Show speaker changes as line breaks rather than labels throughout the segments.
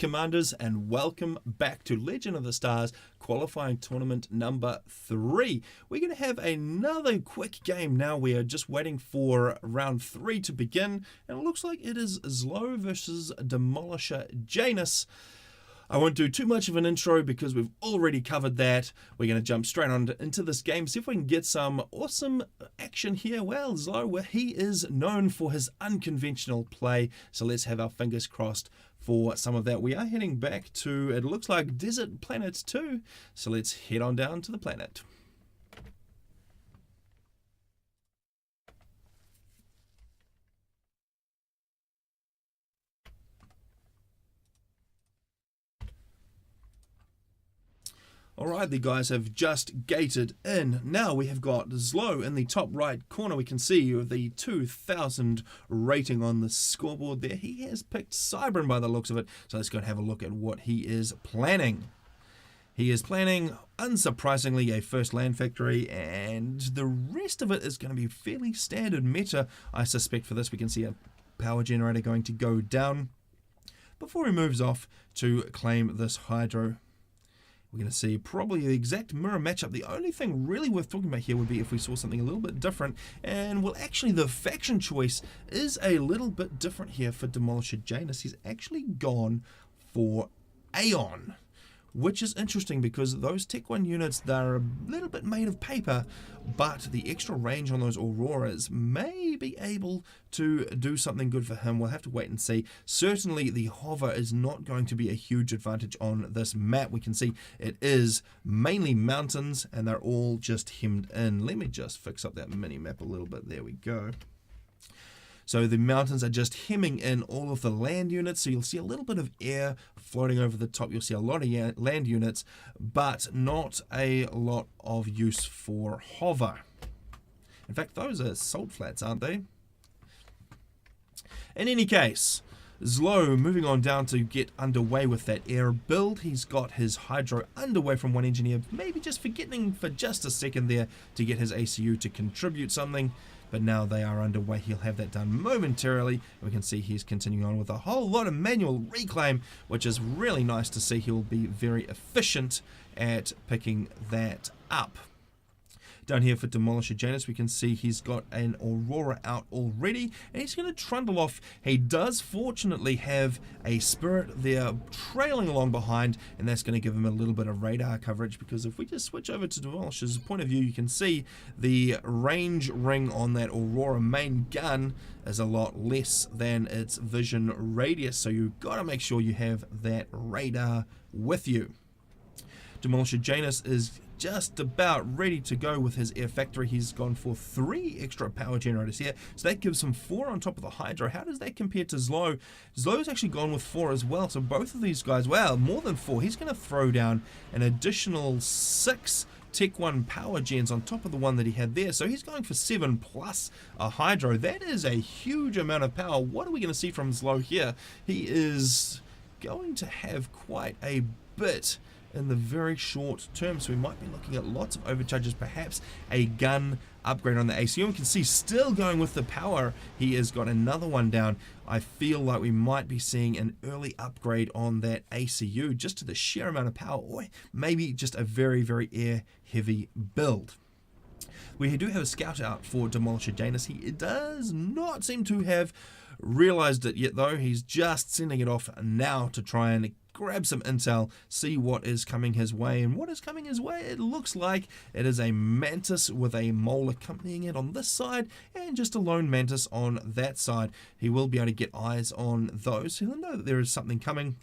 Commanders, and welcome back to Legend of the Stars qualifying tournament number 3. We're going to have another quick game now. We are just waiting for round 3 to begin, and it looks like it is ZLO versus Demolisher Janus. I won't do too much of an intro because we've already covered that. We're going to jump straight on into this game, see if we can get some awesome action here. Well, ZLO, he is known for his unconventional play, so let's have our fingers crossed for some of that. We are heading back to, it looks like, Desert Planet 2, so let's head on down to the planet. Alright, the guys have just gated in. Now we have got ZLO in the top right corner. We can see the 2000 rating on the scoreboard there. He has picked Cybran by the looks of it. So let's go and have a look at what he is planning. He is planning, unsurprisingly, a first land factory, and the rest of it is going to be fairly standard meta, I suspect, for this. We can see a power generator going to go down before he moves off to claim this hydro. We're going to see probably the exact mirror matchup. The only thing really worth talking about here would be if we saw something a little bit different. And, well, actually, the faction choice is a little bit different here for Demolisher Janus. He's actually gone for Aeon, which is interesting because those Tech 1 units, they're a little bit made of paper, but the extra range on those Auroras may be able to do something good for him. We'll have to wait and see. Certainly the hover is not going to be a huge advantage on this map. We can see it is mainly mountains and they're all just hemmed in. Let me just fix up that mini map a little bit. There we go. So the mountains are just hemming in all of the land units, so you'll see a little bit of air floating over the top. You'll see a lot of land units, but not a lot of use for hover. In fact, those are salt flats, aren't they? In any case, ZLO moving on down to get underway with that air build. He's got his hydro underway from one engineer, maybe just forgetting for just a second there to get his ACU to contribute something. But now they are underway. He'll have that done momentarily. We can see he's continuing on with a whole lot of manual reclaim, which is really nice to see. He'll be very efficient at picking that up. Down here for Demolisher Janus, we can see he's got an Aurora out already, and he's going to trundle off. He does fortunately have a Spirit there trailing along behind, and that's going to give him a little bit of radar coverage, because if we just switch over to Demolisher's point of view, you can see the range ring on that Aurora main gun is a lot less than its vision radius, so you've got to make sure you have that radar with you. Demolisher Janus is just about ready to go with his air factory. He's gone for 3 extra power generators here, so that gives him 4 on top of the hydro. How does that compare to ZLO? ZLO's actually gone with 4 as well, so both of these guys, well, more than 4. He's going to throw down an additional 6 Tech 1 power gens on top of the one that he had there, so he's going for 7 plus a hydro. That is a huge amount of power. What are we going to see from ZLO here? He is going to have quite a bit in the very short term, so we might be looking at lots of overcharges, perhaps a gun upgrade on the ACU. We can see still going with the power, he has got another one down. I feel like we might be seeing an early upgrade on that ACU just to the sheer amount of power, or maybe just a very, very air heavy build. We do have a scout out for Demolisher Janus. He does not seem to have realized it yet, though. He's just sending it off now to try and grab some intel, see what is coming his way. And what is coming his way? It looks like it is a Mantis with a mole accompanying it on this side and just a lone Mantis on that side. He will be able to get eyes on those. He'll know that there is something coming.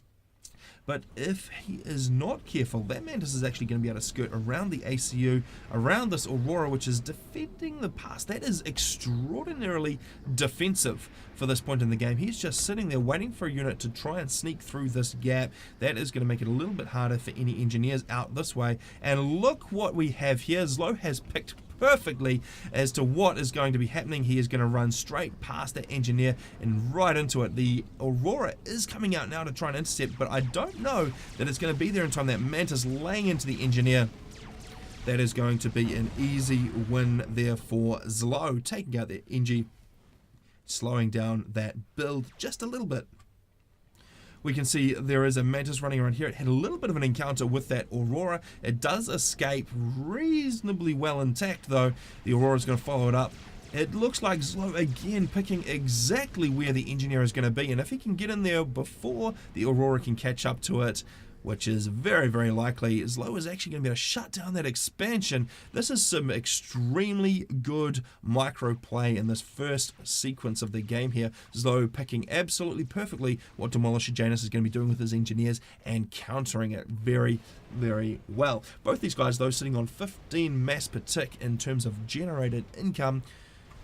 But if he is not careful, that Mantis is actually going to be able to skirt around the ACU, around this Aurora, which is defending the pass. That is extraordinarily defensive for this point in the game. He's just sitting there waiting for a unit to try and sneak through this gap. That is going to make it a little bit harder for any engineers out this way. And look what we have here. ZLO has picked perfectly as to what is going to be happening. He is going to run straight past that engineer and right into it. The Aurora is coming out now to try and intercept, but I don't know that it's going to be there in time. That Mantis laying into the engineer. That is going to be an easy win there for ZLO, taking out the Engie, slowing down that build just a little bit. We can see there is a Mantis running around here. It had a little bit of an encounter with that Aurora. It does escape reasonably well intact, though. The Aurora's going to follow it up. It looks like ZLO again picking exactly where the Engineer is going to be, and if he can get in there before the Aurora can catch up to it, which is very, very likely, ZLO is actually going to be able to shut down that expansion. This is some extremely good micro play in this first sequence of the game here. ZLO picking absolutely perfectly what Demolisher Janus is going to be doing with his engineers and countering it very, very well. Both these guys, though, sitting on 15 mass per tick in terms of generated income,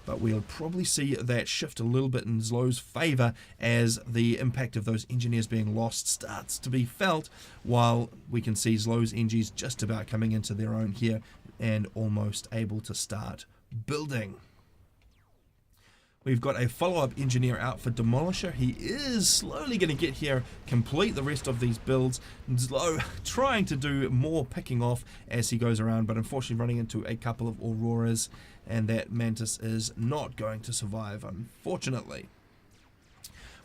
but we'll probably see that shift a little bit in ZLO's favour as the impact of those engineers being lost starts to be felt, while we can see ZLO's NGs just about coming into their own here and almost able to start building. We've got a follow-up engineer out for Demolisher. He is slowly going to get here, complete the rest of these builds. ZLO trying to do more picking off as he goes around, but unfortunately running into a couple of Auroras, and that Mantis is not going to survive, unfortunately.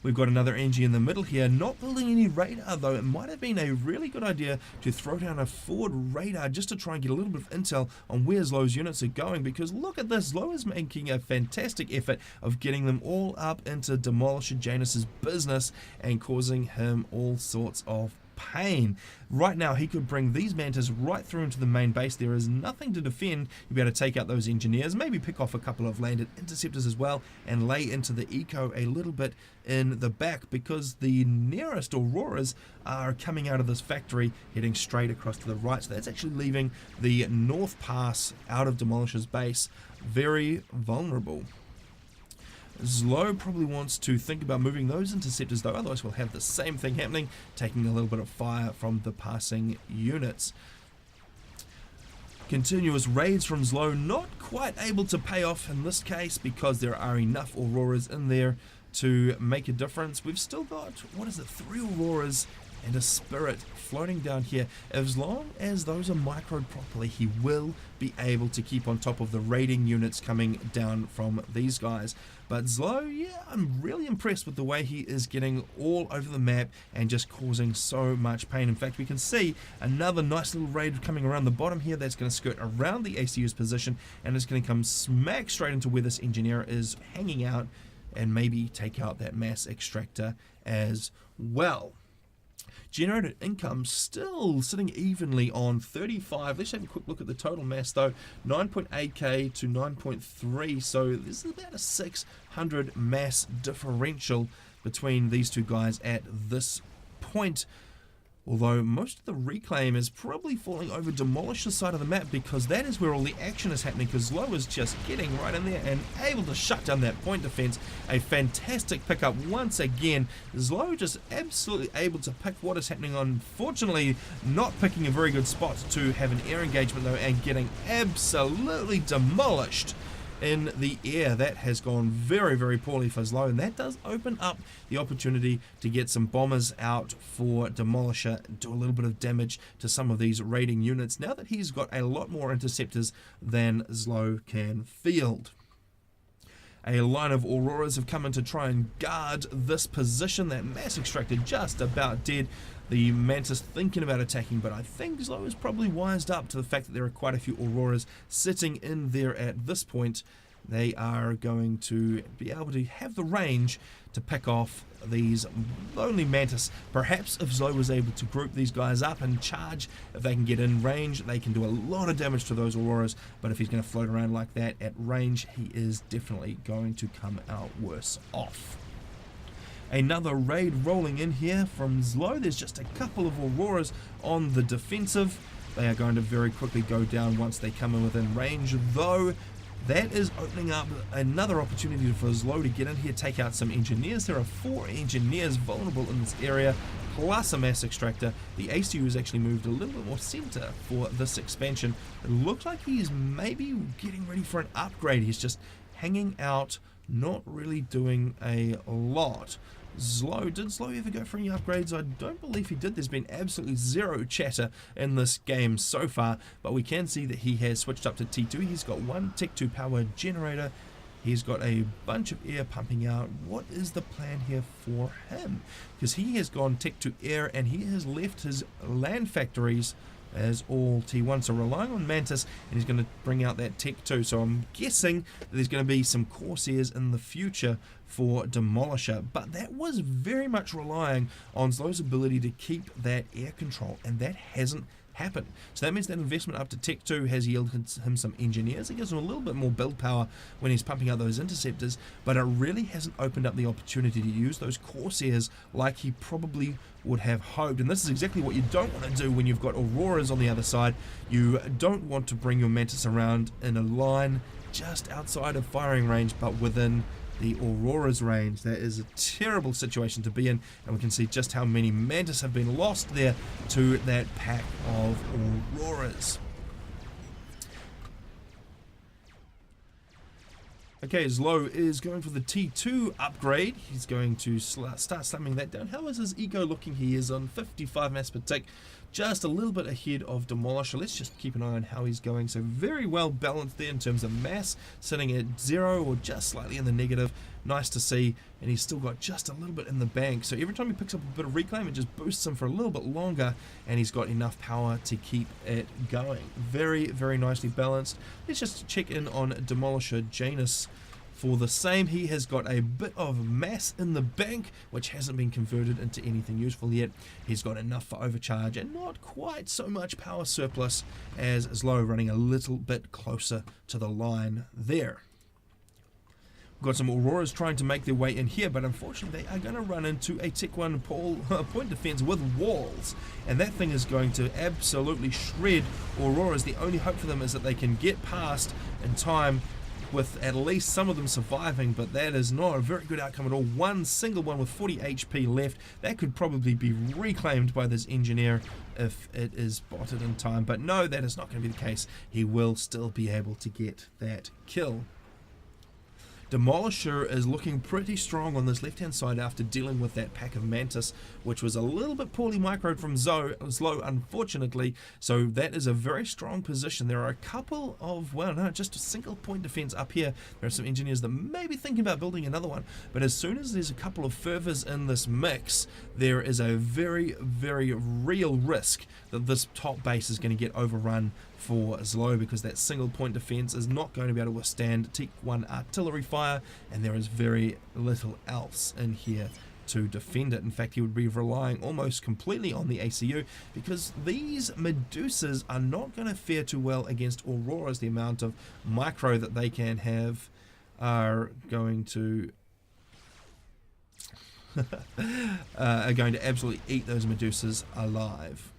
We've got another NG in the middle here, not building any radar though. It might have been a really good idea to throw down a forward radar just to try and get a little bit of intel on where ZLO's units are going, because look at this, ZLO is making a fantastic effort of getting them all up into Demolisher Janus's business and causing him all sorts of pain. Right now he could bring these Mantis right through into the main base. There is nothing to defend. You'll be able to take out those engineers, maybe pick off a couple of landed interceptors as well, and lay into the eco a little bit in the back, because the nearest Auroras are coming out of this factory heading straight across to the right. So that's actually leaving the north pass out of Demolisher's base very vulnerable. ZLO probably wants to think about moving those interceptors though, otherwise we'll have the same thing happening, taking a little bit of fire from the passing units. Continuous raids from ZLO, not quite able to pay off in this case because there are enough Auroras in there to make a difference. We've still got, 3 Auroras and a Spirit floating down here. As long as those are microed properly, he will be able to keep on top of the raiding units coming down from these guys. But ZLO, yeah, I'm really impressed with the way he is getting all over the map and just causing so much pain. In fact, we can see another nice little raid coming around the bottom here that's going to skirt around the ACU's position, and it's going to come smack straight into where this engineer is hanging out and maybe take out that mass extractor as well. Generated income still sitting evenly on 35. Let's have a quick look at the total mass though. 9.8k to 9.3, so this is about a 600 mass differential between these two guys at this point. Although most of the reclaim is probably falling over Demolisher's side of the map, because that is where all the action is happening, because ZLO is just getting right in there and able to shut down that point defense. A fantastic pickup once again. ZLO just absolutely able to pick what is happening. Unfortunately, not picking a very good spot to have an air engagement though, and getting absolutely demolished in the air. That has gone very, very poorly for ZLO, and that does open up the opportunity to get some bombers out for Demolisher, do a little bit of damage to some of these raiding units now that he's got a lot more interceptors than ZLO can field. A line of Auroras have come in to try and guard this position. That mass extractor just about dead. The Mantis thinking about attacking, but I think ZLO is probably wised up to the fact that there are quite a few Auroras sitting in there at this point. They are going to be able to have the range to pick off these lonely Mantis. Perhaps if ZLO was able to group these guys up and charge, if they can get in range, they can do a lot of damage to those Auroras, but if he's going to float around like that at range, he is definitely going to come out worse off. Another raid rolling in here from ZLO. There's just a couple of Auroras on the defensive. They are going to very quickly go down once they come in within range, though. That is opening up another opportunity for ZLO to get in here, take out some engineers. There are 4 engineers vulnerable in this area, plus a mass extractor. The ACU has actually moved a little bit more center for this expansion. It looks like he's maybe getting ready for an upgrade. He's just hanging out, not really doing a lot. ZLO, did ZLO ever go for any upgrades? I don't believe he did. There's been absolutely zero chatter in this game so far, but we can see that he has switched up to T2. He's got 1 Tech 2 power generator, He's got a bunch of air pumping out. What is the plan here for him? Because he has gone tech to air, and he has left his land factories as all T1, so relying on Mantis, and he's going to bring out that Tech 2. So I'm guessing that there's going to be some Corsairs in the future for Demolisher, but that was very much relying on ZLO's ability to keep that air control, and that hasn't happened. So that means that investment up to Tech 2 has yielded him some engineers. It gives him a little bit more build power when he's pumping out those interceptors, but it really hasn't opened up the opportunity to use those Corsairs like he probably would have hoped. And this is exactly what you don't want to do when you've got Auroras on the other side. You don't want to bring your Mantis around in a line just outside of firing range, but within the Aurora's range. That is a terrible situation to be in, and we can see just how many Mantis have been lost there to that pack of Auroras. Okay, ZLO is going for the T2 upgrade. He's going to start slamming that down. How is his eco looking? He is on 55 mass per tick, just a little bit ahead of Demolisher. Let's just keep an eye on how he's going. So very well balanced there in terms of mass, sitting at 0 or just slightly in the negative. Nice to see, and he's still got just a little bit in the bank. So every time he picks up a bit of reclaim, it just boosts him for a little bit longer, and he's got enough power to keep it going. Very, very nicely balanced. Let's just check in on Demolisher Janus. For the same, he has got a bit of mass in the bank, which hasn't been converted into anything useful yet. He's got enough for overcharge and not quite so much power surplus as ZLO, running a little bit closer to the line there. We've got some Auroras trying to make their way in here, but unfortunately they are going to run into a Tech 1 point defense with walls, and that thing is going to absolutely shred Auroras. The only hope for them is that they can get past in time, with at least some of them surviving, but that is not a very good outcome at all. One single one with 40 HP left. That could probably be reclaimed by this engineer if it is spotted in time, but no, that is not going to be the case. He will still be able to get that kill. Demolisher is looking pretty strong on this left-hand side after dealing with that pack of Mantis, which was a little bit poorly microed from ZLO, unfortunately. So that is a very strong position. There are a couple of, well, no, just a single point defense up here. There are some engineers that may be thinking about building another one, but as soon as there's a couple of fervors in this mix, there is a very, very real risk that this top base is going to get overrun for ZLO, because that single point defense is not going to be able to withstand Tech 1 artillery fire, and there is very little else in here to defend it. In fact, he would be relying almost completely on the ACU, because these Medusas are not going to fare too well against Auroras. The amount of micro that they can have are going to absolutely eat those Medusas alive.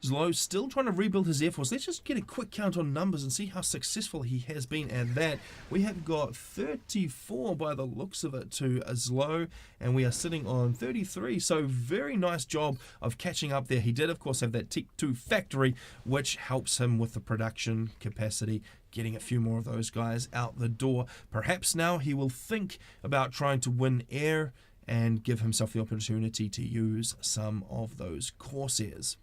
ZLO still trying to rebuild his air force. Let's just get a quick count on numbers and see how successful he has been at that. We have got 34 by the looks of it to ZLO, and we are sitting on 33. So very nice job of catching up there. He did, of course, have that Tech 2 factory, which helps him with the production capacity, getting a few more of those guys out the door. Perhaps now he will think about trying to win air and give himself the opportunity to use some of those Corsairs.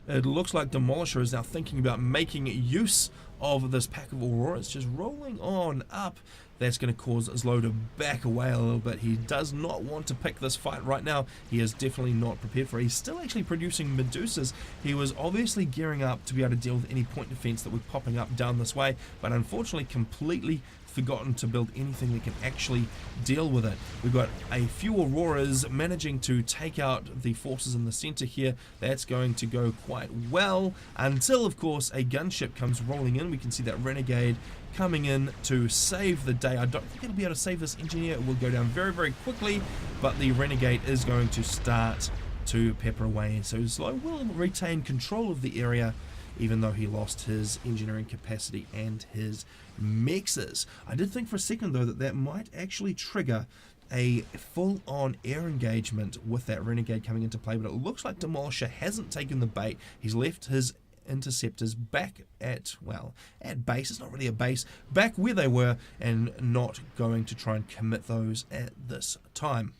It looks like Demolisher is now thinking about making use of this pack of Auroras, just rolling on up. That's going to cause ZLO to back away a little bit. He does not want to pick this fight right now. He is definitely not prepared for it. He's still actually producing Medusas. He was obviously gearing up to be able to deal with any point defense that was popping up down this way, but unfortunately completely forgotten to build anything that can actually deal with it. We've got a few Auroras managing to take out the forces in the center here. That's going to go quite well until, of course, a gunship comes rolling in. We can see that Renegade coming in to save the day. I don't think it'll be able to save this engineer. It will go down very, very quickly, but the Renegade is going to start to pepper away. So ZLO will retain control of the area, even though he lost his engineering capacity and his mexes. I did think for a second, though, that that might actually trigger a full-on air engagement with that Renegade coming into play, but it looks like Demolisher hasn't taken the bait. He's left his interceptors back at, well, at base. It's not really a base, back where they were, and not going to try and commit those at this time.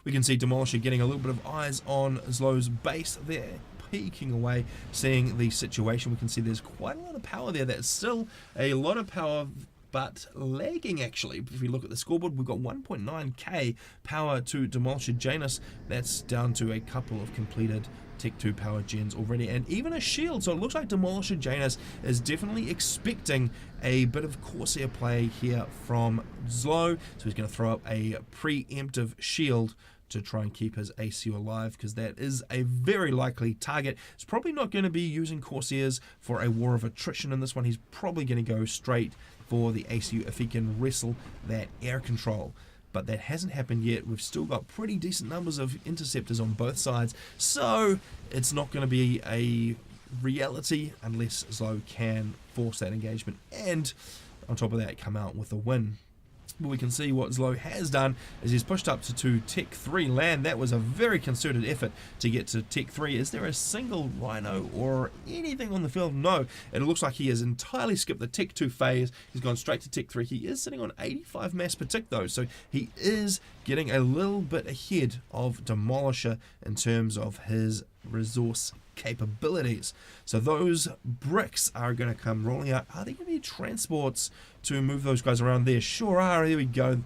We can see Demolisher getting a little bit of eyes on ZLO's base there, peeking away, seeing the situation. We can see there's quite a lot of power there. That's still a lot of power, but lagging actually. If we look at the scoreboard, we've got 1.9k power to Demolisher Janus. That's down to a couple of completed Tech 2 power gens already, and even a shield. So it looks like Demolisher Janus is definitely expecting a bit of Corsair play here from ZLO. So he's going to throw up a preemptive shield to try and keep his ACU alive, because that is a very likely target. He's probably not going to be using Corsairs for a war of attrition in this one. He's probably going to go straight for the ACU if he can wrestle that air control. But that hasn't happened yet. We've still got pretty decent numbers of interceptors on both sides, so it's not going to be a reality unless ZLO can force that engagement and on top of that come out with a win. But we can see what ZLO has done is he's pushed up to Tech 3 land. That was a very concerted effort to get to Tech 3. Is there a single Rhino or anything on the field? No. It looks like he has entirely skipped the Tech 2 phase. He's gone straight to Tech 3. He is sitting on 85 mass per tick though, so he is getting a little bit ahead of Demolisher in terms of his resource capabilities. So those bricks are going to come rolling out. Are there going to be transports to move those guys around? There sure are. There we go.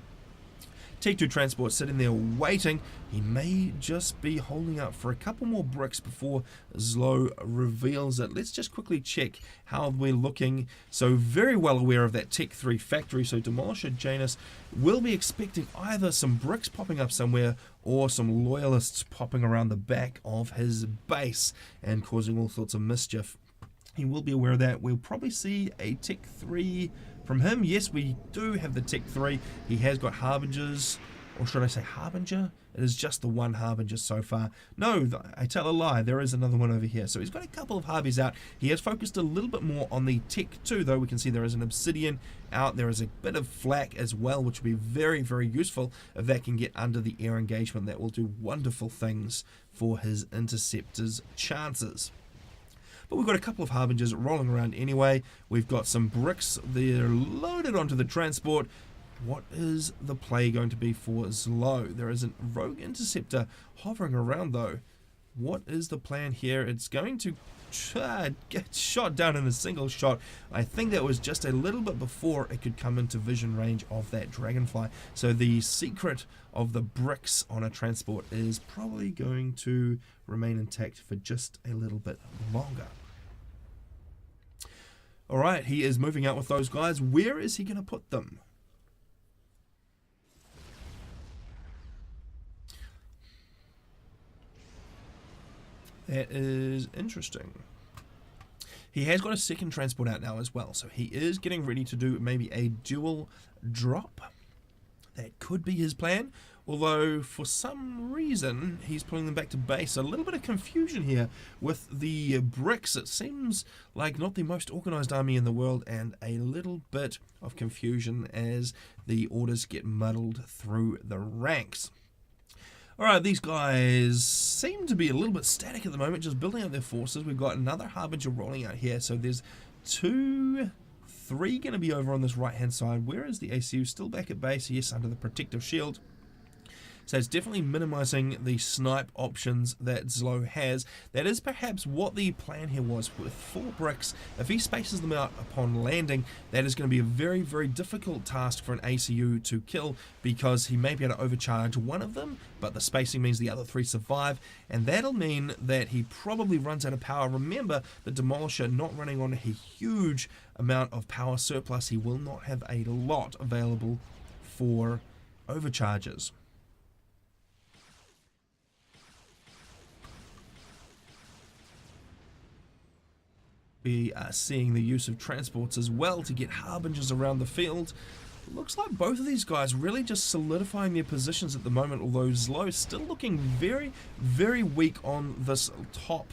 Tech 2 transport sitting there waiting. He may just be holding up for a couple more bricks before ZLO reveals it. Let's just quickly check how we're looking. So very well aware of that Tech 3 factory. So Demolisher Janus will be expecting either some bricks popping up somewhere or some loyalists popping around the back of his base and causing all sorts of mischief. He will be aware of that. We'll probably see a Tech 3 from him. Yes, we do have the Tech 3. He has got Harbingers, or should I say Harbinger? It is just the one Harbinger so far. No, I tell a lie. There is another one over here. So he's got a couple of Harbies out. He has focused a little bit more on the Tech 2, though. We can see there is an Obsidian out. There is a bit of flak as well, which will be very, very useful if that can get under the air engagement. That will do wonderful things for his interceptors' chances. But we've got a couple of Harbingers rolling around anyway. We've got some bricks. They're loaded onto the transport. What is the play going to be for ZLO? There is a rogue interceptor hovering around though. What is the plan here? It's going to get shot down in a single shot. I think that was just a little bit before it could come into vision range of that dragonfly. So the secret of the bricks on a transport is probably going to remain intact for just a little bit longer. Alright, he is moving out with those guys. Where is he going to put them? That is interesting. He has got a second transport out now as well, so he is getting ready to do maybe a dual drop. That could be his plan, although for some reason he's pulling them back to base. A little bit of confusion here with the bricks. It seems like not the most organized army in the world, and a little bit of confusion as the orders get muddled through the ranks. Alright, these guys seem to be a little bit static at the moment, just building up their forces. We've got another Harbinger rolling out here, so there's 2, 3 going to be over on this right-hand side. Where is the ACU? Still back at base, yes, under the protective shield. So it's definitely minimizing the snipe options that ZLO has. That is perhaps what the plan here was with 4 bricks. If he spaces them out upon landing, that is going to be a very, very difficult task for an ACU to kill, because he may be able to overcharge one of them, but the spacing means the other 3 survive, and that'll mean that he probably runs out of power. Remember, the Demolisher not running on a huge amount of power surplus. He will not have a lot available for overcharges. We are seeing the use of transports as well to get Harbingers around the field. Looks like both of these guys really just solidifying their positions at the moment, although ZLO is still looking very, very weak on this top,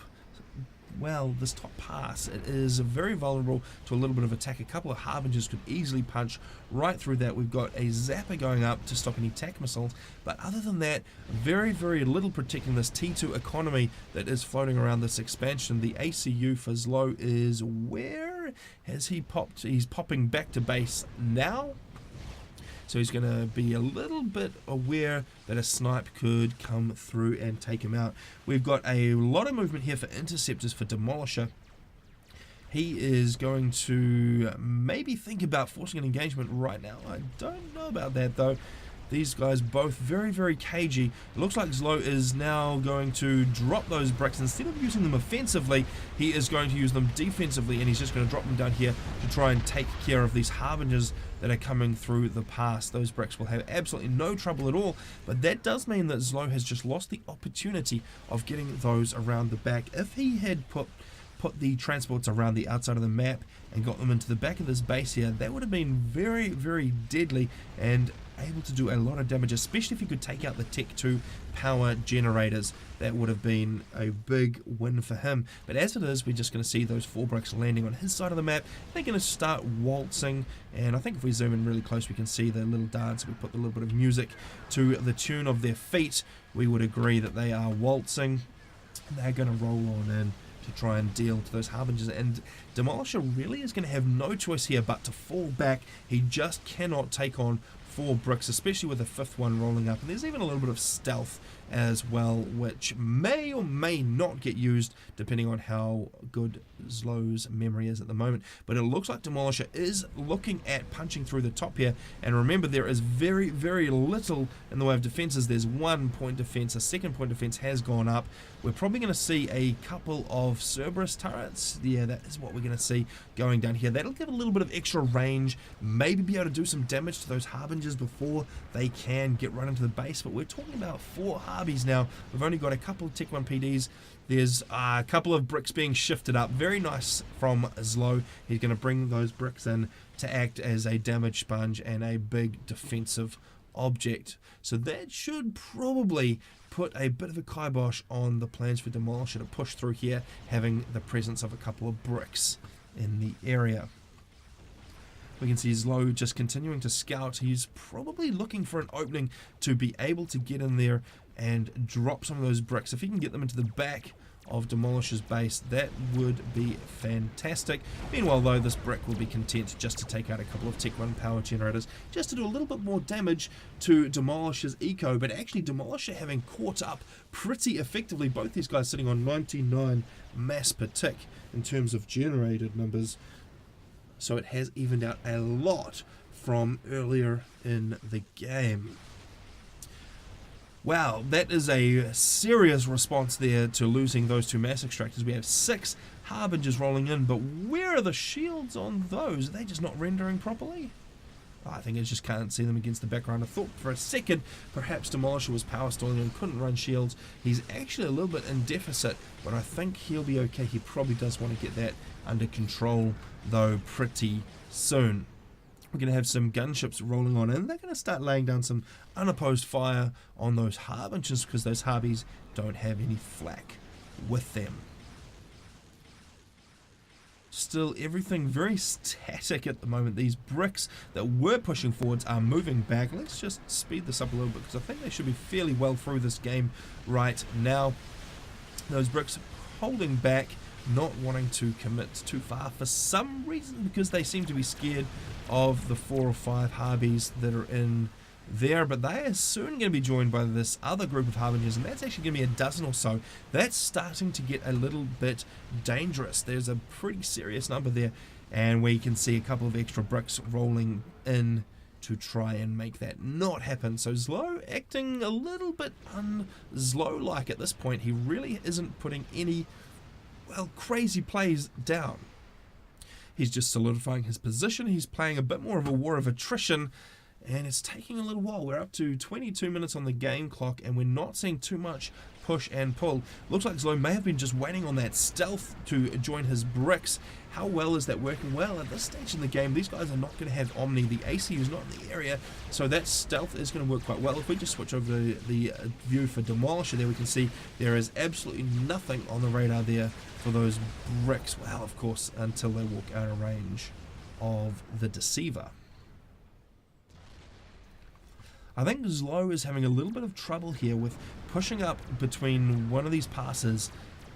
this top pass. It is very vulnerable to a little bit of attack. A couple of Harbingers could easily punch right through that. We've got a Zapper going up to stop any attack missiles, but other than that, very, very little protecting this T2 economy that is floating around this expansion. The ACU for ZLO is, where has he popped? He's popping back to base now. so he's going to be a little bit aware that a snipe could come through and take him out. We've got a lot of movement here for interceptors for Demolisher. He is going to maybe think about forcing an engagement right now. I don't know about that though. These guys both very, very cagey. It looks like ZLO is now going to drop those bricks. Instead of using them offensively, he is going to use them defensively, and he's just going to drop them down here to try and take care of these harbingers that are coming through the pass. Those bricks will have absolutely no trouble at all, but that does mean that ZLO has just lost the opportunity of getting those around the back. If he had put the transports around the outside of the map and got them into the back of this base here, that would have been very, very deadly and able to do a lot of damage, especially if you could take out the Tech 2 power generators. That would have been a big win for him. But as it is, we're just going to see those 4 bricks landing on his side of the map. They're going to start waltzing, and I think if we zoom in really close, we can see the little dance. We put a little bit of music to the tune of their feet. We would agree that they are waltzing. They're going to roll on in to try and deal to those harbingers, and Demolisher really is going to have no choice here but to fall back. He just cannot take on 4 bricks, especially with the 5th one rolling up, and there's even a little bit of stealth as well, which may or may not get used depending on how good ZLO's memory is at the moment. But it looks like Demolisher is looking at punching through the top here, and remember, there is very, very little in the way of defenses. There's 1 point defense, a 2nd point defense has gone up. We're probably going to see a couple of Cerberus turrets. Yeah, that is what we're going to see going down here. That'll give a little bit of extra range, maybe be able to do some damage to those harbingers before they can get right into the base. But we're talking about 4 harbies now. We've only got a couple of Tech 1 PDs. There's a couple of bricks being shifted up. Very nice from ZLO. He's going to bring those bricks in to act as a damage sponge and a big defensive object. So that should probably put a bit of a kibosh on the plans for Demolisher to push through here, having the presence of a couple of bricks in the area. We can see ZLO just continuing to scout. He's probably looking for an opening to be able to get in there and drop some of those bricks. If he can get them into the back of Demolisher's base, that would be fantastic. Meanwhile though, this brick will be content just to take out a couple of Tech 1 power generators, just to do a little bit more damage to Demolisher's eco. But actually Demolisher having caught up pretty effectively, both these guys sitting on 99 mass per tick in terms of generated numbers, so it has evened out a lot from earlier in the game. Wow, that is a serious response there to losing those 2 mass extractors. We have 6 harbingers rolling in, but where are the shields on those? Are they just not rendering properly? I think I just can't see them against the background. I thought for a second perhaps Demolisher was power stalling and couldn't run shields. He's actually a little bit in deficit, but I think he'll be okay. He probably does want to get that under control though pretty soon. We're going to have some gunships rolling on in. They're going to start laying down some unopposed fire on those harbingers because those harbies don't have any flak with them. Still, everything very static at the moment. These bricks that were pushing forwards are moving back. Let's just speed this up a little bit because I think they should be fairly well through this game right now. Those bricks holding back, not wanting to commit too far for some reason, because they seem to be scared of the 4 or 5 harbies that are in there. But they are soon going to be joined by this other group of harbingers, and that's actually going to be a dozen or so. That's starting to get a little bit dangerous. There's a pretty serious number there, and we can see a couple of extra bricks rolling in to try and make that not happen. So ZLO acting a little bit un-ZLO-like at this point. He really isn't putting any, well, crazy plays down. He's just solidifying his position. He's playing a bit more of a war of attrition, and it's taking a little while. We're up to 22 minutes on the game clock, and we're not seeing too much push and pull. Looks like ZLO may have been just waiting on that stealth to join his bricks. How well is that working? Well, at this stage in the game, these guys are not going to have Omni. The ACU is not in the area, so that stealth is going to work quite well. If we just switch over to the view for Demolisher, there we can see there is absolutely nothing on the radar there for those bricks. Well, of course, until they walk out of range of the Deceiver. I think ZLO is having a little bit of trouble here with pushing up between one of these passes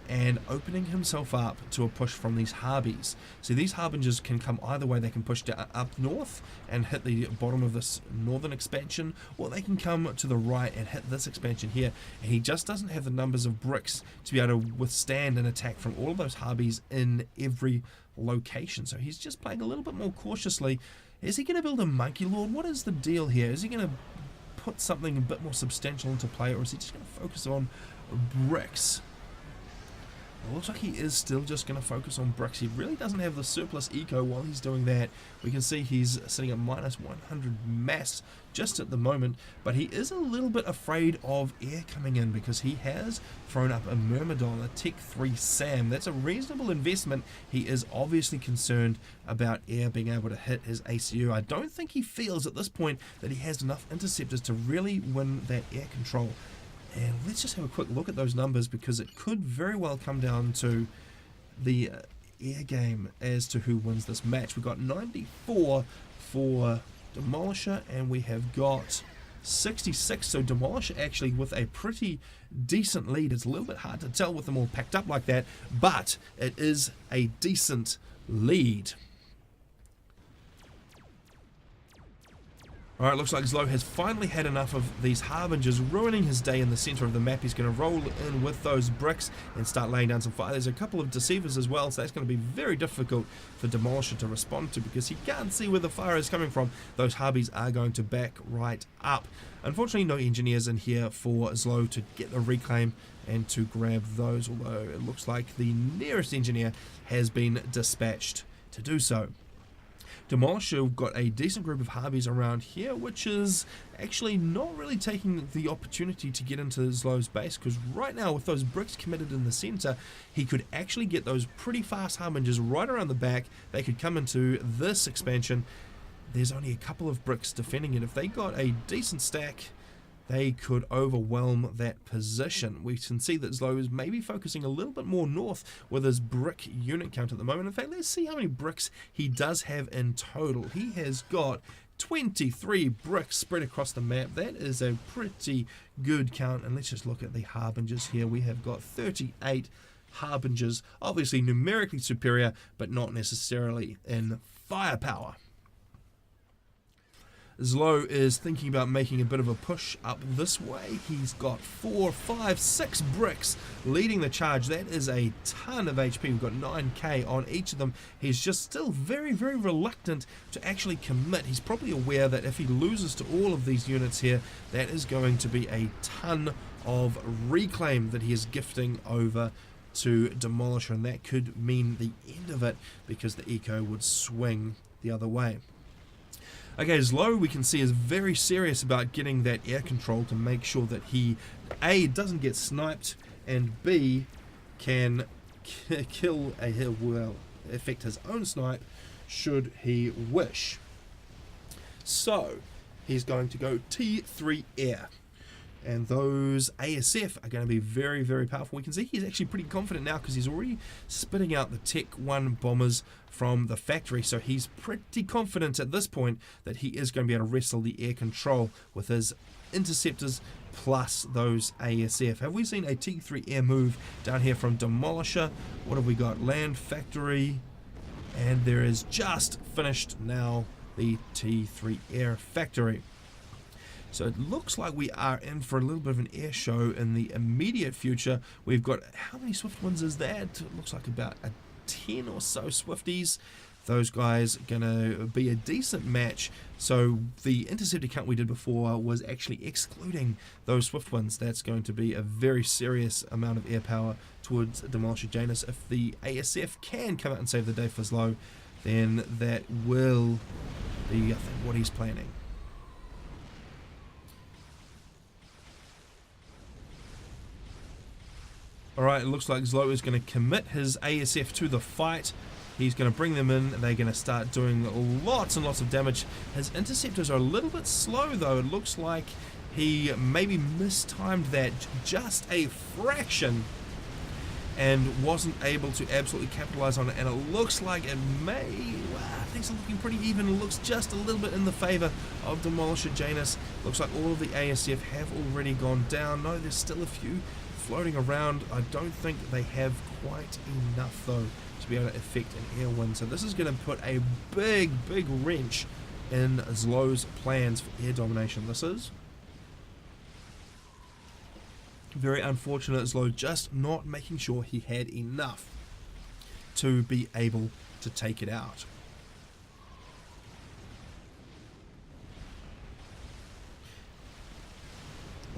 and opening himself up to a push from these Harbies. So these Harbingers can come either way. They can push up north and hit the bottom of this northern expansion, or they can come to the right and hit this expansion here. And he just doesn't have the numbers of bricks to be able to withstand an attack from all of those Harbies in every location. So he's just playing a little bit more cautiously. Is he going to build a Monkey Lord? What is the deal here? Is he going to put something a bit more substantial into play, or is he just going to focus on bricks? It looks like he is still just going to focus on bricks. He really doesn't have the surplus eco while he's doing that. We can see he's sitting at minus 100 mass just at the moment, but he is a little bit afraid of air coming in because he has thrown up a Myrmidon, a Tech 3 Sam. That's a reasonable investment. He is obviously concerned about air being able to hit his ACU. I don't think he feels at this point that he has enough interceptors to really win that air control. And let's just have a quick look at those numbers, because it could very well come down to the air game as to who wins this match. We've got 94 for Demolisher, and we have got 66. So Demolisher actually with a pretty decent lead. It's a little bit hard to tell with them all packed up like that, but it is a decent lead. Alright, looks like ZLO has finally had enough of these Harbingers ruining his day in the centre of the map. He's going to roll in with those bricks and start laying down some fire. There's a couple of Deceivers as well, so that's going to be very difficult for Demolisher to respond to because he can't see where the fire is coming from. Those Harbies are going to back right up. Unfortunately, no engineers in here for ZLO to get the reclaim and to grab those, although it looks like the nearest engineer has been dispatched to do so. Demolisher got a decent group of Harbies around here, which is actually not really taking the opportunity to get into ZLO's base, because right now with those bricks committed in the center, he could actually get those pretty fast Harbingers right around the back. They could come into this expansion. There's only a couple of bricks defending it. If they got a decent stack, they could overwhelm that position. We can see that ZLO is maybe focusing a little bit more north with his brick unit count at the moment. In fact, let's see how many bricks he does have in total. He has got 23 bricks spread across the map. That is a pretty good count. And let's just look at the Harbingers here. We have got 38 Harbingers, obviously numerically superior, but not necessarily in firepower. ZLO is thinking about making a bit of a push up this way. He's got 4, 5, 6 bricks leading the charge. That is a ton of HP. We've got 9k on each of them. He's just still very, very reluctant to actually commit. He's probably aware that if he loses to all of these units here, that is going to be a ton of reclaim that he is gifting over to Demolisher, and that could mean the end of it because the eco would swing the other way. Okay, ZLO we can see is very serious about getting that air control to make sure that he A, doesn't get sniped, and B, can kill a well, affect his own snipe should he wish. So he's going to go T3 air. And those ASF are going to be very, very powerful. We can see he's actually pretty confident now because he's already spitting out the Tech 1 bombers from the factory. So he's pretty confident at this point that he is going to be able to wrestle the air control with his interceptors plus those ASF. Have we seen a T3 air move down here from Demolisher? What have we got? Land factory. And there is just finished now the T3 air factory. So it looks like we are in for a little bit of an air show in the immediate future. We've got, how many Swift ones is that? It looks like about a 10 or so Swifties. Those guys are going to be a decent match. So the interceptor count we did before was actually excluding those Swift ones. That's going to be a very serious amount of air power towards Demolisher Janus. If the ASF can come out and save the day for ZLO, then that will be, I think, what he's planning. Alright, it looks like ZLO is going to commit his ASF to the fight. He's going to bring them in. They're going to start doing lots and lots of damage. His interceptors are a little bit slow though. It looks like he maybe mistimed that just a fraction and wasn't able to absolutely capitalize on it. And it looks like it may, wow, things are looking pretty even. It looks just a little bit in the favor of Demolisher Janus. Looks like all of the ASF have already gone down. No, there's still a few floating around. I don't think they have quite enough though to be able to affect an air win. So this is going to put a big wrench in ZLO's plans for air domination. This is very unfortunate. ZLO just not making sure he had enough to be able to take it out.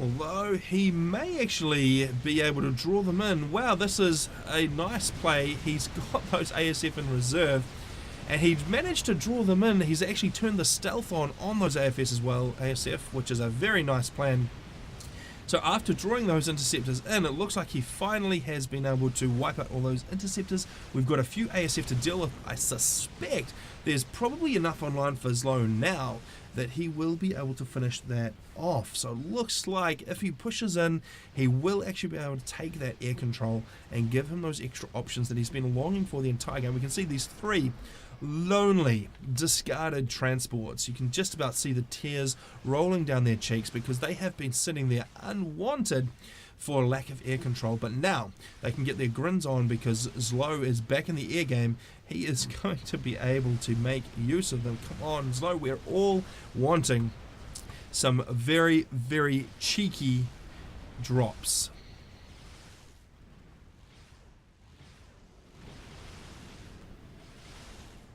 Although he may actually be able to draw them in. Wow, this is a nice play. He's got those ASF in reserve, and he's managed to draw them in. He's actually turned the stealth on those AFS as well, ASF, which is a very nice plan. So after drawing those interceptors in, it looks like he finally has been able to wipe out all those interceptors. We've got a few ASF to deal with. I suspect there's probably enough online for ZLO now that he will be able to finish that off. So it looks like if he pushes in, he will actually be able to take that air control and give him those extra options that he's been longing for the entire game. We can see these three lonely, discarded transports. You can just about see the tears rolling down their cheeks because they have been sitting there unwanted for lack of air control, but now they can get their grins on because ZLO is back in the air game. He is going to be able to make use of them. Come on, ZLO, we're all wanting some very cheeky drops.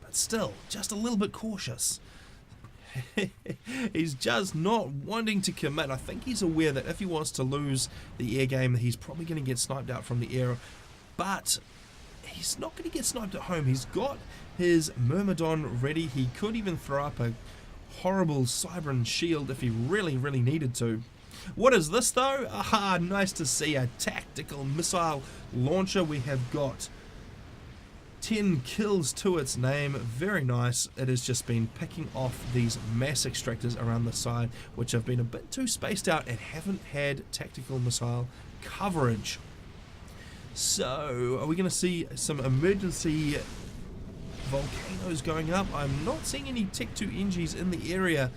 But still, just a little bit cautious. He's just not wanting to commit. I think he's aware that if he wants to lose the air game, he's probably going to get sniped out from the air, but he's not going to get sniped at home. He's got his Myrmidon ready. He could even throw up a horrible Cybran shield if he really needed to. What is this though? Aha, nice to see a tactical missile launcher. We have got 10 kills to its name. Very nice. It has just been picking off these mass extractors around the side, which have been a bit too spaced out and haven't had tactical missile coverage. So are we going to see some emergency volcanoes going up? I'm not seeing any Tech 2 NGs in the area.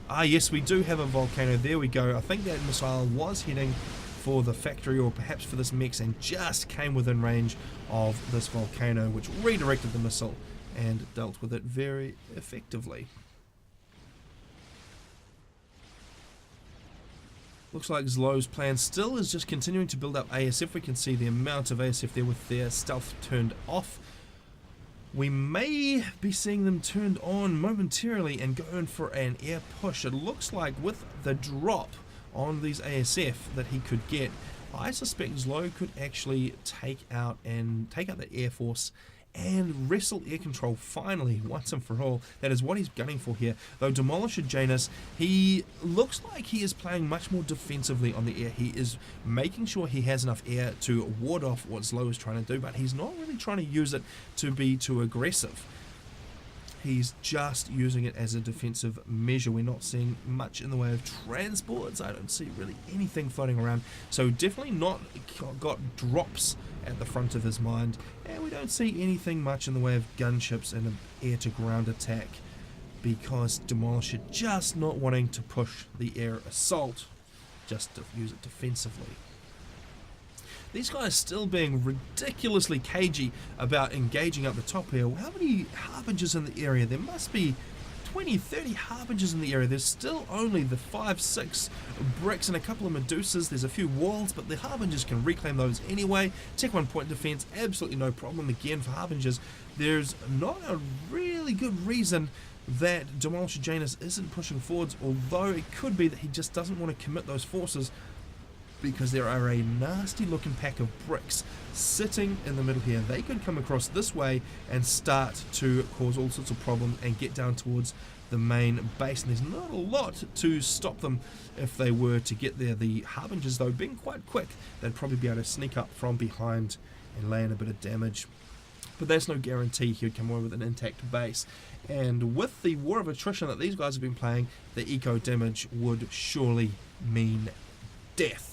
Ah yes, we do have a volcano. There we go. I think that missile was heading for the factory or perhaps for this mix and just came within range of this volcano, which redirected the missile and dealt with it very effectively. Looks like ZLO's plan still is just continuing to build up ASF. We can see the amount of ASF there with their stealth turned off. We may be seeing them turned on momentarily and go in for an air push. It looks like with the drop on these ASF that he could get, I suspect ZLO could actually take out the Air Force and wrestle air control finally once and for all. That is what he's gunning for here. Though Demolisher Janus, he looks like he is playing much more defensively on the air. He is making sure he has enough air to ward off what ZLO is trying to do, but he's not really trying to use it to be too aggressive. He's just using it as a defensive measure. We're not seeing much in the way of transports. I don't see really anything floating around. So definitely not got drops at the front of his mind. And we don't see anything much in the way of gunships and an air-to-ground attack because Demolisher just not wanting to push the air assault, just to use it defensively. These guys still being ridiculously cagey about engaging up the top here. How many harbingers in the area? There must be 20, 30 harbingers in the area. There's still only the 5, 6 bricks and a couple of Medusas. There's a few walls, but the harbingers can reclaim those anyway. Tech 1 point defense, absolutely no problem again for harbingers. There's not a really good reason that Demolisher Janus isn't pushing forwards, although it could be that he just doesn't want to commit those forces, because there are a nasty looking pack of bricks sitting in the middle here. They could come across this way and start to cause all sorts of problems and get down towards the main base, and there's not a lot to stop them if they were to get there. The harbingers though being quite quick, they'd probably be able to sneak up from behind and lay in a bit of damage, but that's no guarantee he would come away with an intact base. And with the war of attrition that these guys have been playing, the eco damage would surely mean death.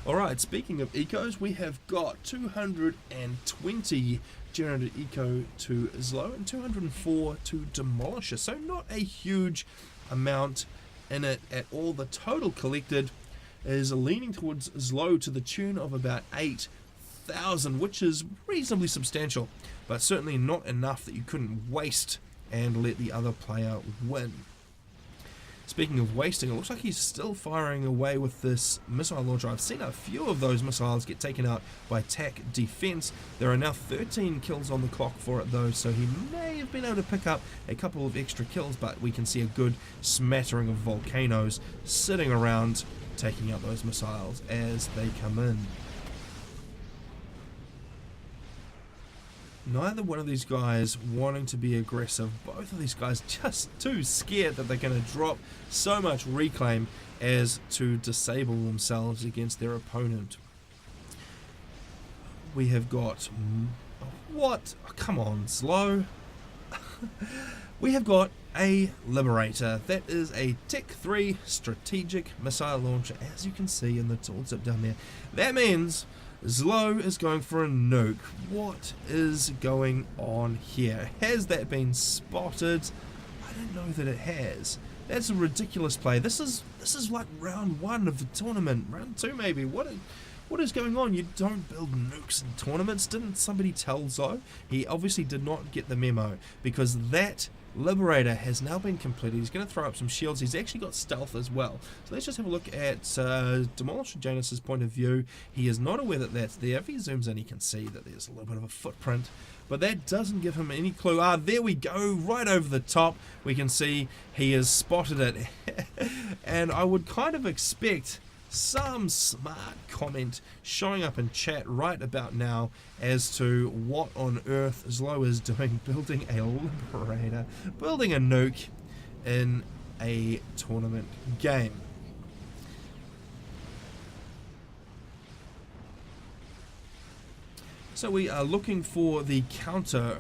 Alright, speaking of ecos, we have got 220 generated eco to ZLO and 204 to Demolisher, so not a huge amount in it at all. The total collected is leaning towards ZLO to the tune of about 8,000, which is reasonably substantial, but certainly not enough that you couldn't waste and let the other player win. Speaking of wasting, it looks like he's still firing away with this missile launcher. I've seen a few of those missiles get taken out by TAC defense. There are now 13 kills on the clock for it though, so he may have been able to pick up a couple of extra kills, but we can see a good smattering of volcanoes sitting around taking out those missiles as they come in. Neither one of these guys wanting to be aggressive. Both of these guys just too scared that they're going to drop so much reclaim as to disable themselves against their opponent. We have got... what? Oh, come on, ZLO. We have got a Liberator. That is a Tech 3 strategic missile launcher, as you can see in the tooltip down there. That means ZLO is going for a nuke. What is going on here? Has that been spotted? I don't know that it has. That's a ridiculous play. This is like round 1 of the tournament. Round 2 maybe. What is going on? You don't build nukes in tournaments. Didn't somebody tell ZLO? He obviously did not get the memo, because that Liberator has now been completed. He's going to throw up some shields. He's actually got stealth as well. So let's just have a look at Demolisher Janus's point of view. He is not aware that that's there. If he zooms in, he can see that there's a little bit of a footprint, but that doesn't give him any clue. Ah, there we go, right over the top. We can see he has spotted it. And I would kind of expect some smart comment showing up in chat right about now as to what on earth ZLO is doing, building a Liberator, building a nuke in a tournament game. So we are looking for the counter.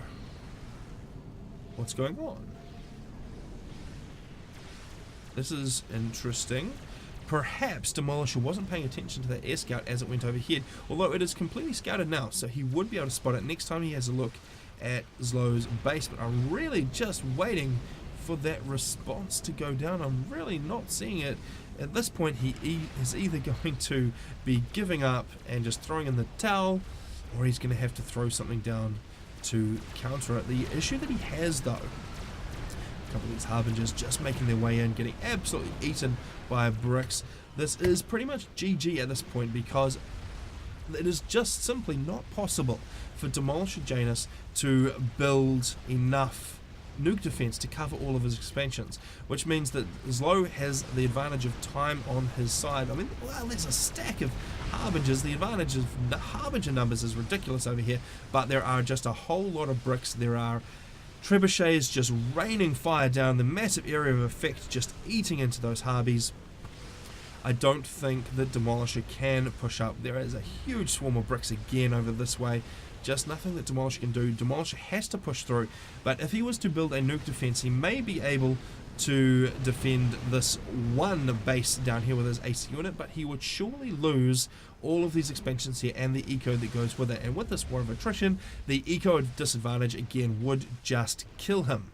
What's going on? This is interesting. Perhaps Demolisher wasn't paying attention to that air scout as it went overhead, although it is completely scouted now, so he would be able to spot it next time he has a look at ZLO's base. But I'm really just waiting for that response to go down. I'm really not seeing it. At this point, he is either going to be giving up and just throwing in the towel, or he's going to have to throw something down to counter it. The issue that he has, though, a couple of these Harbingers just making their way in, getting absolutely eaten by bricks. This is pretty much GG at this point, because it is just simply not possible for Demolisher Janus to build enough nuke defense to cover all of his expansions, which means that ZLO has the advantage of time on his side. I mean, well, there's a stack of Harbingers. The advantage of the Harbinger numbers is ridiculous over here, but there are just a whole lot of bricks. There are trebuchets just raining fire down, the massive area of effect just eating into those Harbies. I don't think that Demolisher can push up. There is a huge swarm of bricks again over this way. Just nothing that Demolisher can do. Demolisher has to push through, but if he was to build a nuke defense, he may be able to defend this one base down here with his AC unit, but he would surely lose all of these expansions here and the eco that goes with it. And with this war of attrition, the eco disadvantage again would just kill him.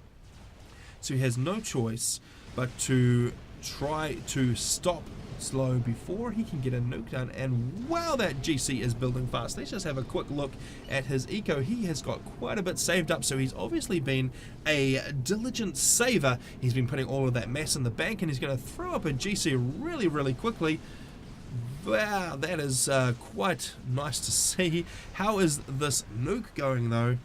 So he has no choice but to try to stop ZLO before he can get a nuke down. And wow, that GC is building fast. Let's just have a quick look at his eco. He has got quite a bit saved up, so he's obviously been a diligent saver. He's been putting all of that mass in the bank, and he's going to throw up a GC really, really quickly. Wow, that is quite nice to see. How is this nuke going, though?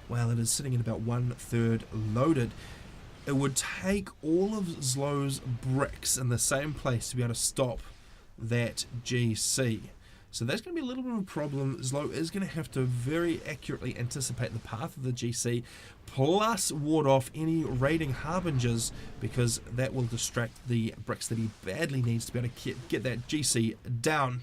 Well, it is sitting at about 1/3 loaded. It would take all of ZLO's bricks in the same place to be able to stop that GC. So that's going to be a little bit of a problem. ZLO is going to have to very accurately anticipate the path of the GC, plus ward off any raiding Harbingers, because that will distract the bricks that he badly needs to be able to get that GC down.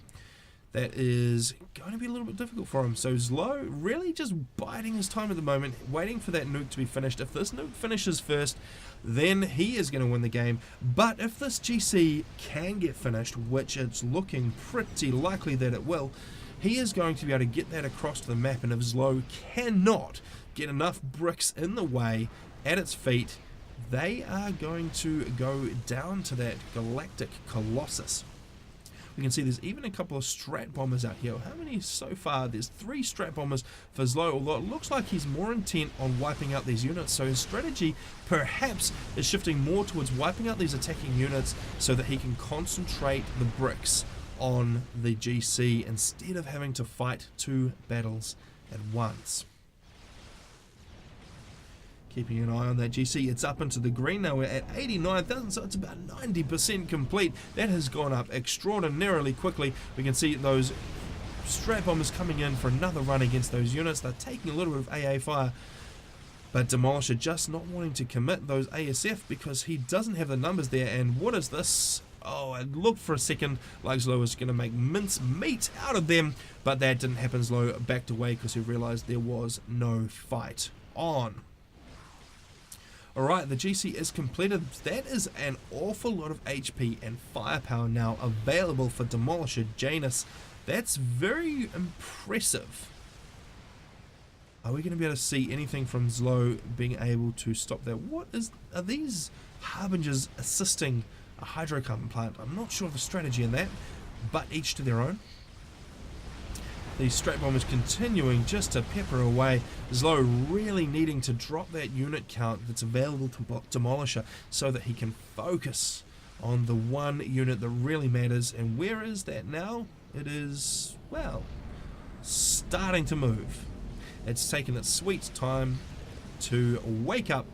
That is going to be a little bit difficult for him. So ZLO really just biding his time at the moment, waiting for that nuke to be finished. If this nuke finishes first, then he is going to win the game. But if this GC can get finished, which it's looking pretty likely that it will, he is going to be able to get that across to the map. And if ZLO cannot get enough bricks in the way at its feet they are going to go down to that Galactic Colossus. We can see there's even a couple of strat bombers out here. How many so far? There's 3 strat bombers for ZLO, although it looks like he's more intent on wiping out these units. So his strategy perhaps is shifting more towards wiping out these attacking units so that he can concentrate the bricks on the GC instead of having to fight 2 battles at once. Keeping an eye on that GC, it's up into the green now. We're at 89,000, so it's about 90% complete. That has gone up extraordinarily quickly. We can see those strat bombers coming in for another run against those units. They're taking a little bit of AA fire, but Demolisher just not wanting to commit those ASF because he doesn't have the numbers there. And what is this? Oh, it looked for a second like ZLO was going to make mince meat out of them, but that didn't happen. ZLO backed away because he realized there was no fight on. Alright, the GC is completed. That is an awful lot of HP and firepower now available for Demolisher Janus. That's very impressive. Are we going to be able to see anything from ZLO being able to stop that? Are these Harbingers assisting a hydrocarbon plant? I'm not sure of the strategy in that, but each to their own. These strat bombers continuing just to pepper away. ZLO really needing to drop that unit count that's available to Demolisher so that he can focus on the one unit that really matters. And where is that now? It is, well, starting to move. It's taken its sweet time to wake up,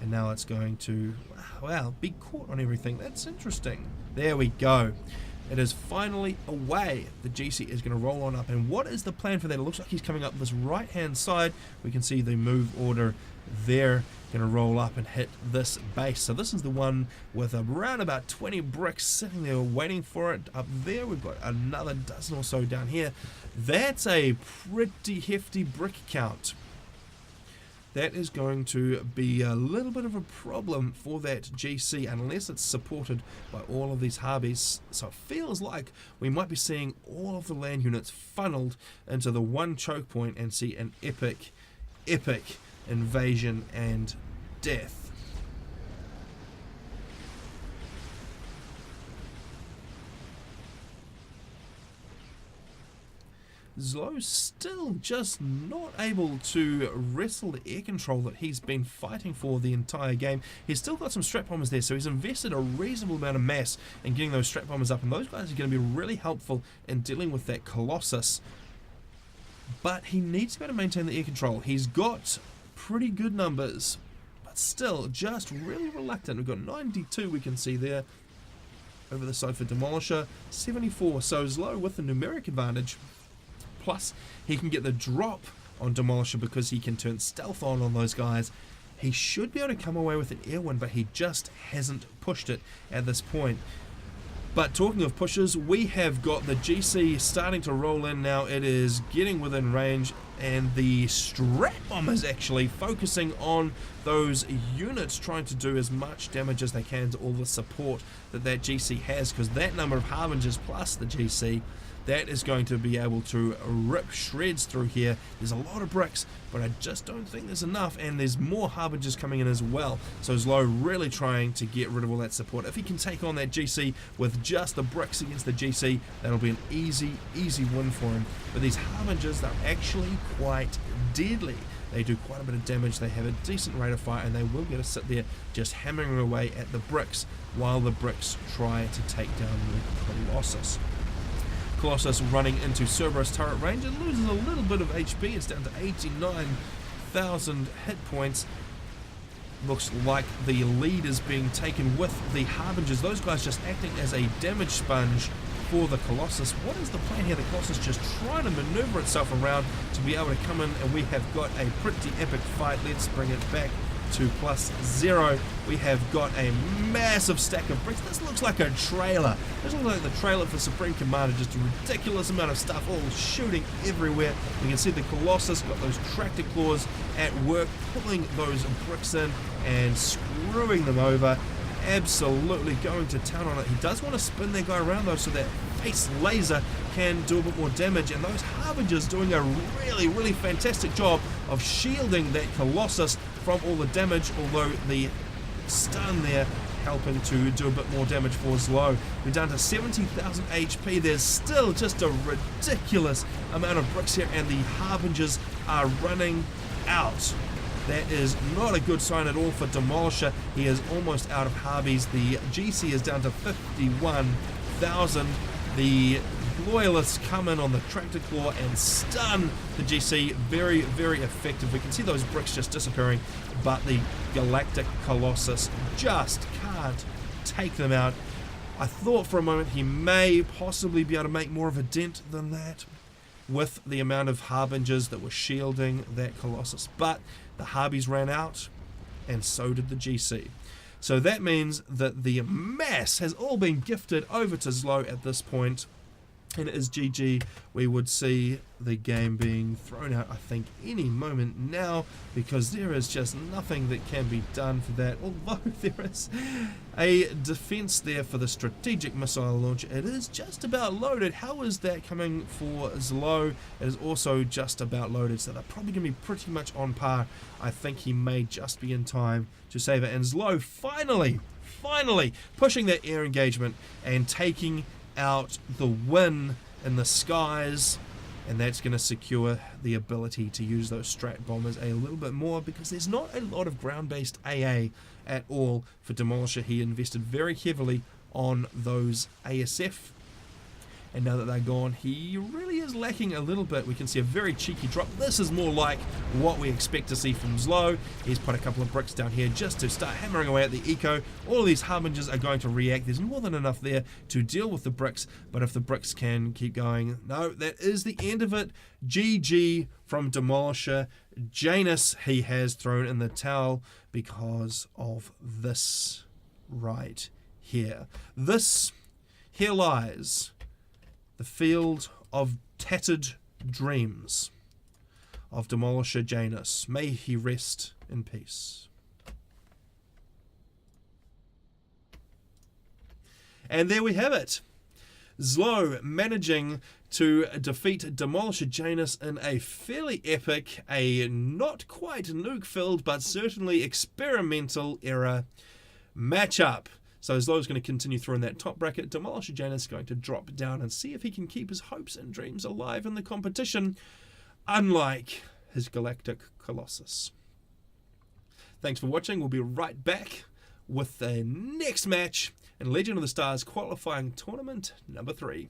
and now it's going to, well, be caught on everything. That's interesting. There we go. It is finally away. The GC is going to roll on up. And what is the plan for that? It looks like he's coming up this right-hand side. We can see the move order there. Going to roll up and hit this base. So this is the one with around about 20 bricks sitting there waiting for it. Up there we've got another dozen or so down here. That's a pretty hefty brick count. That is going to be a little bit of a problem for that GC unless it's supported by all of these Harbies. So it feels like we might be seeing all of the land units funneled into the one choke point and see an epic invasion and death. ZLO still just not able to wrestle the air control that he's been fighting for the entire game. He's still got some strat bombers there, so he's invested a reasonable amount of mass in getting those strat bombers up, and those guys are going to be really helpful in dealing with that Colossus. But he needs to be able to maintain the air control. He's got pretty good numbers, but still just really reluctant. We've got 92 we can see there. Over the side for Demolisher, 74. So ZLO with the numeric advantage. Plus, he can get the drop on Demolisher because he can turn stealth on those guys. He should be able to come away with an air win, but he just hasn't pushed it at this point. But talking of pushes, we have got the GC starting to roll in now. It is getting within range, and the strat bombers actually focusing on those units, trying to do as much damage as they can to all the support that GC has, because that number of Harbingers plus the GC, that is going to be able to rip shreds through here. There's a lot of bricks, but I just don't think there's enough, and there's more Harbingers coming in as well. So ZLO really trying to get rid of all that support. If he can take on that GC with just the bricks against the GC, that'll be an easy win for him. But these Harbingers, they're actually quite deadly. They do quite a bit of damage, they have a decent rate of fire, and they will get to sit there just hammering away at the bricks while the bricks try to take down the Colossus. Colossus running into Cerberus turret range. It loses a little bit of HP. It's down to 89,000 hit points. Looks like the lead is being taken with the Harbingers. Those guys just acting as a damage sponge for the Colossus. What is the plan here? The Colossus just trying to maneuver itself around to be able to come in, and we have got a pretty epic fight. Let's bring it back to +0. We have got a massive stack of bricks. This looks like a trailer. This looks like the trailer for Supreme Commander. Just a ridiculous amount of stuff all shooting everywhere. We can see the Colossus got those tractor claws at work, pulling those bricks in and screwing them over. Absolutely going to town on it. He does want to spin that guy around though, so that face laser can do a bit more damage, and those Harbingers doing a really fantastic job of shielding that Colossus from all the damage, although the stun there, helping to do a bit more damage for ZLO. We're down to 70,000 HP. There's still just a ridiculous amount of bricks here, and the Harbingers are running out. That is not a good sign at all for Demolisher. He is almost out of Harbies. The GC is down to 51,000. The Loyalists come in on the Tractor Claw and stun the GC. Very, very effective. We can see those bricks just disappearing, but the Galactic Colossus just can't take them out. I thought for a moment he may possibly be able to make more of a dent than that with the amount of Harbingers that were shielding that Colossus, but the Harbies ran out, and so did the GC. So that means that the mass has all been gifted over to ZLO at this point, and it is GG. We would see the game being thrown out, I think, any moment now, because there is just nothing that can be done for that. Although there is a defense there for the strategic missile launcher, it is just about loaded. How is that coming for ZLO? It is also just about loaded, so they're probably going to be pretty much on par. I think he may just be in time to save it. And ZLO finally pushing that air engagement and taking out the win in the skies, and that's going to secure the ability to use those strat bombers a little bit more, because there's not a lot of ground-based AA at all for Demolisher. He invested very heavily on those ASF, and now that they're gone, he really is lacking a little bit. We can see a very cheeky drop. This is more like what we expect to see from ZLO. He's put a couple of bricks down here just to start hammering away at the eco. All of these Harbingers are going to react. There's more than enough there to deal with the bricks, but if the bricks can keep going, no, that is the end of it. GG from Demolisher. Janus, he has thrown in the towel because of this right here. This here lies the field of tattered dreams of Demolisher Janus. May he rest in peace. And there we have it. ZLO managing to defeat Demolisher Janus in a fairly epic, a not quite nuke-filled, but certainly experimental era matchup. So ZLO is going to continue through in that top bracket. Demolisher Janus is going to drop down and see if he can keep his hopes and dreams alive in the competition, unlike his Galactic Colossus. Thanks for watching. We'll be right back with the next match in Legend of the Stars qualifying tournament number 3.